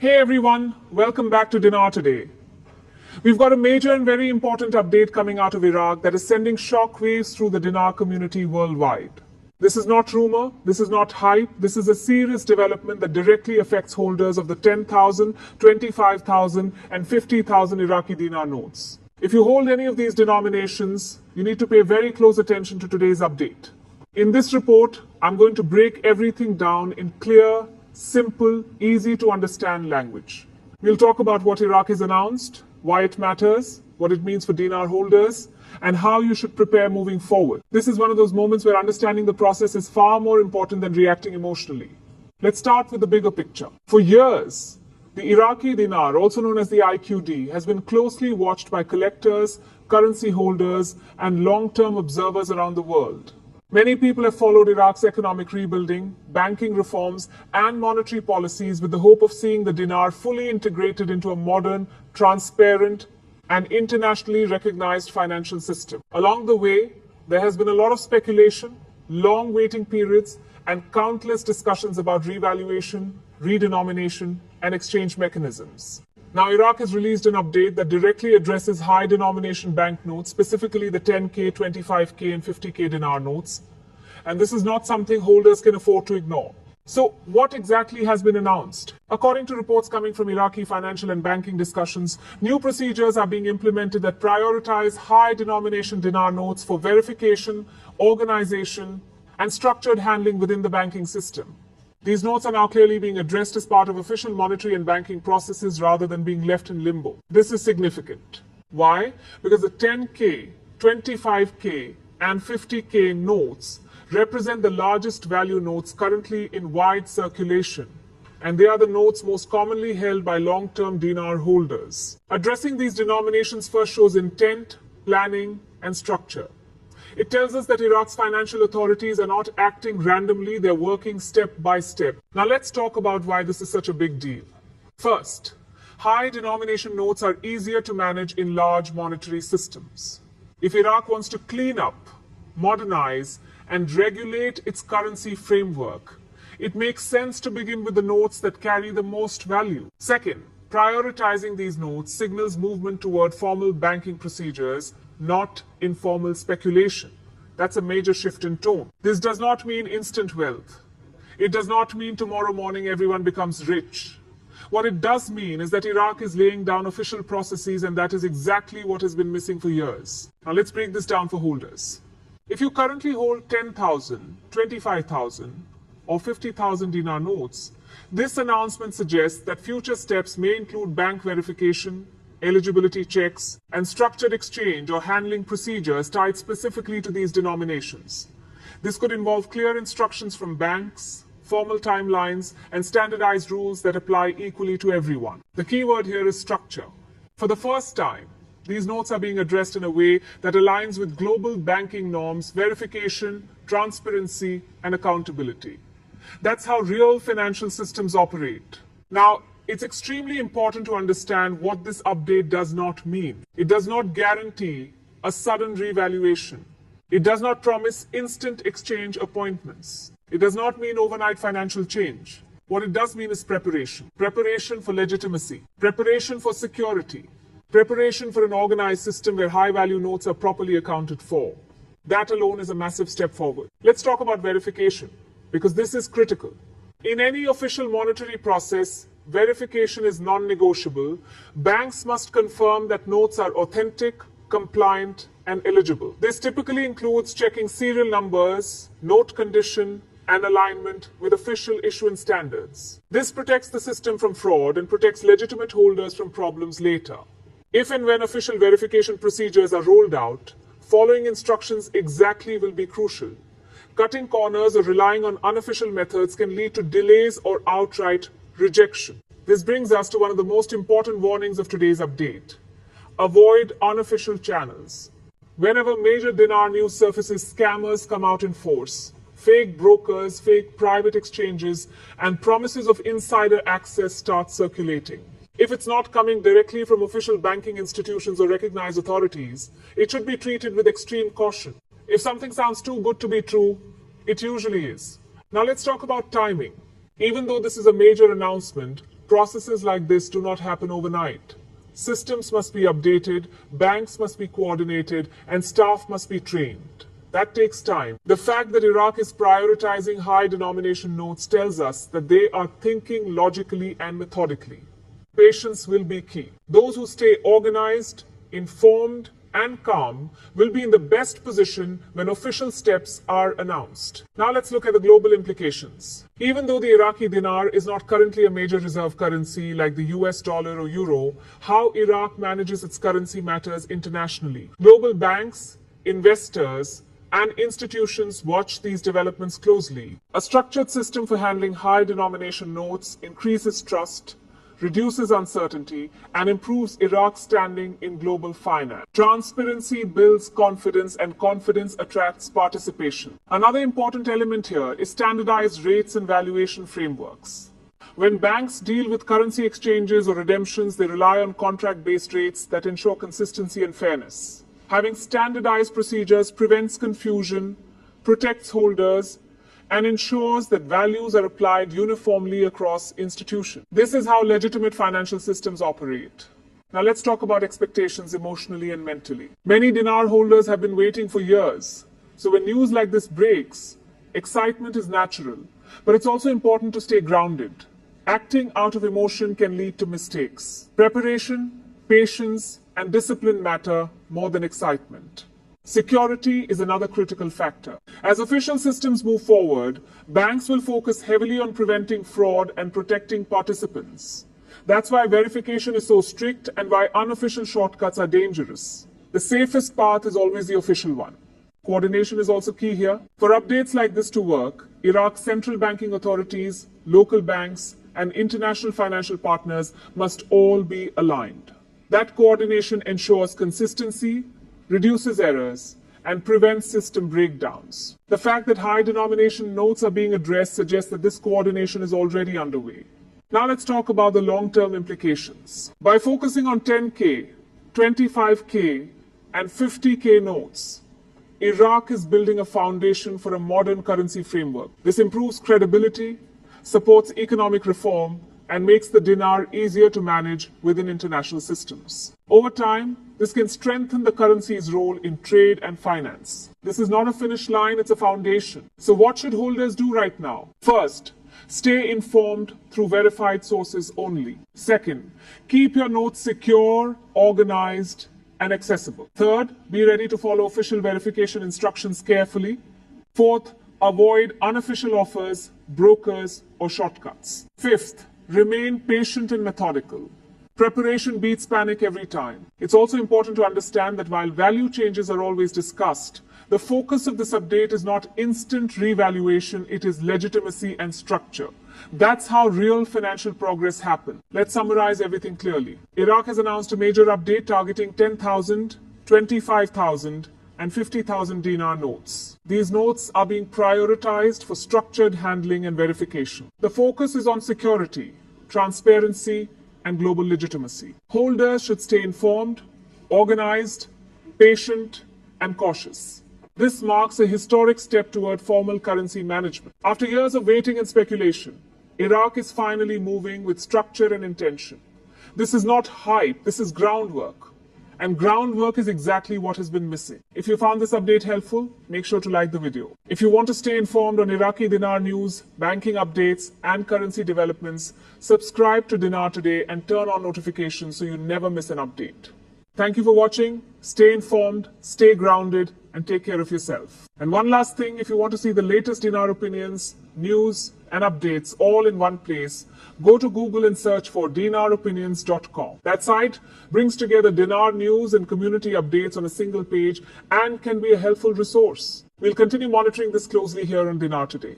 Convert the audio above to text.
Hey everyone, welcome back to Dinar Today. We've got a major and very important update coming out of Iraq that is sending shockwaves through the dinar community worldwide. This is not rumor, this is not hype, this is a serious development that directly affects holders of the 10,000, 25,000 and 50,000 Iraqi dinar notes. If you hold any of these denominations, you need to pay very close attention to today's update. In this report, I'm going to break everything down in clear, simple, easy to understand language. We'll talk about what Iraq has announced, why it matters, what it means for dinar holders, and how you should prepare moving forward. This is one of those moments where understanding the process is far more important than reacting emotionally. Let's start with the bigger picture. For years, the Iraqi dinar, also known as the IQD, has been closely watched by collectors, currency holders, and long-term observers around the world. Many people have followed Iraq's economic rebuilding, banking reforms, and monetary policies with the hope of seeing the dinar fully integrated into a modern, transparent, and internationally recognized financial system. Along the way, there has been a lot of speculation, long waiting periods, and countless discussions about revaluation, redenomination, and exchange mechanisms. Now, Iraq has released an update that directly addresses high-denomination banknotes, specifically the 10K, 25K, and 50K dinar notes. And this is not something holders can afford to ignore. So, what exactly has been announced? According to reports coming from Iraqi financial and banking discussions, new procedures are being implemented that prioritize high-denomination dinar notes for verification, organization, and structured handling within the banking system. These notes are now clearly being addressed as part of official monetary and banking processes rather than being left in limbo. This is significant. Why? Because the 10K, 25K, and 50K notes represent the largest value notes currently in wide circulation, and they are the notes most commonly held by long-term dinar holders. Addressing these denominations first shows intent, planning, and structure. It tells us that Iraq's financial authorities are not acting randomly, they're working step by step. Now let's talk about why this is such a big deal. First, high denomination notes are easier to manage in large monetary systems. If Iraq wants to clean up, modernize, and regulate its currency framework, it makes sense to begin with the notes that carry the most value. Second, prioritizing these notes signals movement toward formal banking procedures, not informal speculation. That's a major shift in tone. This does not mean instant wealth. It does not mean tomorrow morning everyone becomes rich. What it does mean is that Iraq is laying down official processes, and that is exactly what has been missing for years. Now let's break this down for holders. If you currently hold 10,000, 25,000, or 50,000 dinar notes, this announcement suggests that future steps may include bank verification, eligibility checks, and structured exchange or handling procedures tied specifically to these denominations. This could involve clear instructions from banks, formal timelines, and standardized rules that apply equally to everyone. The key word here is structure. For the first time, these notes are being addressed in a way that aligns with global banking norms, verification, transparency, and accountability. That's how real financial systems operate. Now, it's extremely important to understand what this update does not mean. It does not guarantee a sudden revaluation. It does not promise instant exchange appointments. It does not mean overnight financial change. What it does mean is preparation. Preparation for legitimacy. Preparation for security. Preparation for an organized system where high-value notes are properly accounted for. That alone is a massive step forward. Let's talk about verification, because this is critical. In any official monetary process, verification is non-negotiable. Banks must confirm that notes are authentic, compliant, and eligible. This typically includes checking serial numbers, note condition, and alignment with official issuance standards. This protects the system from fraud and protects legitimate holders from problems later. If and when official verification procedures are rolled out, following instructions exactly will be crucial. Cutting corners or relying on unofficial methods can lead to delays or outright rejection. This brings us to one of the most important warnings of today's update. Avoid unofficial channels. Whenever major dinar news surfaces, scammers come out in force. Fake brokers, fake private exchanges, and promises of insider access start circulating. If it's not coming directly from official banking institutions or recognized authorities, it should be treated with extreme caution. If something sounds too good to be true, it usually is. Now let's talk about timing. Even though this is a major announcement, Processes like this do not happen overnight. Systems must be updated, banks must be coordinated, and staff must be trained. That takes time. The fact that Iraq is prioritizing high-denomination notes tells us that they are thinking logically and methodically. Patience will be key. Those who stay organized, informed, and calm will be in the best position when official steps are announced. Now let's look at the global implications. Even though the Iraqi dinar is not currently a major reserve currency like the US dollar or euro, how Iraq manages its currency matters internationally. Global banks, investors, and institutions watch these developments closely. A structured system for handling high-denomination notes increases trust, reduces uncertainty, and improves Iraq's standing in global finance. Transparency builds confidence, and confidence attracts participation. Another important element here is standardized rates and valuation frameworks. When banks deal with currency exchanges or redemptions, they rely on contract-based rates that ensure consistency and fairness. Having standardized procedures prevents confusion, protects holders, and ensures that values are applied uniformly across institutions. This is how legitimate financial systems operate. Now let's talk about expectations emotionally and mentally. Many dinar holders have been waiting for years. So when news like this breaks, excitement is natural. But it's also important to stay grounded. Acting out of emotion can lead to mistakes. Preparation, patience, and discipline matter more than excitement. Security is another critical factor. As official systems move forward, banks will focus heavily on preventing fraud and protecting participants. That's why verification is so strict and why unofficial shortcuts are dangerous. The safest path is always the official one. Coordination is also key here. For updates like this to work, Iraq's central banking authorities, local banks, and international financial partners must all be aligned. That coordination ensures consistency, reduces errors, and prevents system breakdowns. The fact that high-denomination notes are being addressed suggests that this coordination is already underway. Now let's talk about the long-term implications. By focusing on 10K, 25K, and 50K notes, Iraq is building a foundation for a modern currency framework. This improves credibility, supports economic reform, and makes the dinar easier to manage within international systems. Over time, this can strengthen the currency's role in trade and finance. This is not a finish line, it's a foundation. So what should holders do right now? First, stay informed through verified sources only. Second, keep your notes secure, organized, and accessible. Third, be ready to follow official verification instructions carefully. Fourth, avoid unofficial offers, brokers, or shortcuts. Fifth, remain patient and methodical. Preparation beats panic every time. It's also important to understand that while value changes are always discussed, the focus of this update is not instant revaluation, it is legitimacy and structure. That's how real financial progress happens. Let's summarize everything clearly. Iraq has announced a major update targeting 10,000, 25,000, and 50,000 dinar notes. These notes are being prioritized for structured handling and verification. The focus is on security, transparency, and global legitimacy. Holders should stay informed, organized, patient, and cautious. This marks a historic step toward formal currency management. After years of waiting and speculation, Iraq is finally moving with structure and intention. This is not hype, this is groundwork. And groundwork is exactly what has been missing. If you found this update helpful, make sure to like the video. If you want to stay informed on Iraqi dinar news, banking updates, and currency developments, subscribe to Dinar Today and turn on notifications so you never miss an update. Thank you for watching. Stay informed, stay grounded, and take care of yourself. And one last thing, if you want to see the latest dinar opinions, news, and updates all in one place, go to Google and search for dinaropinions.com. That site brings together dinar news and community updates on a single page and can be a helpful resource. We'll continue monitoring this closely here on Dinar Today.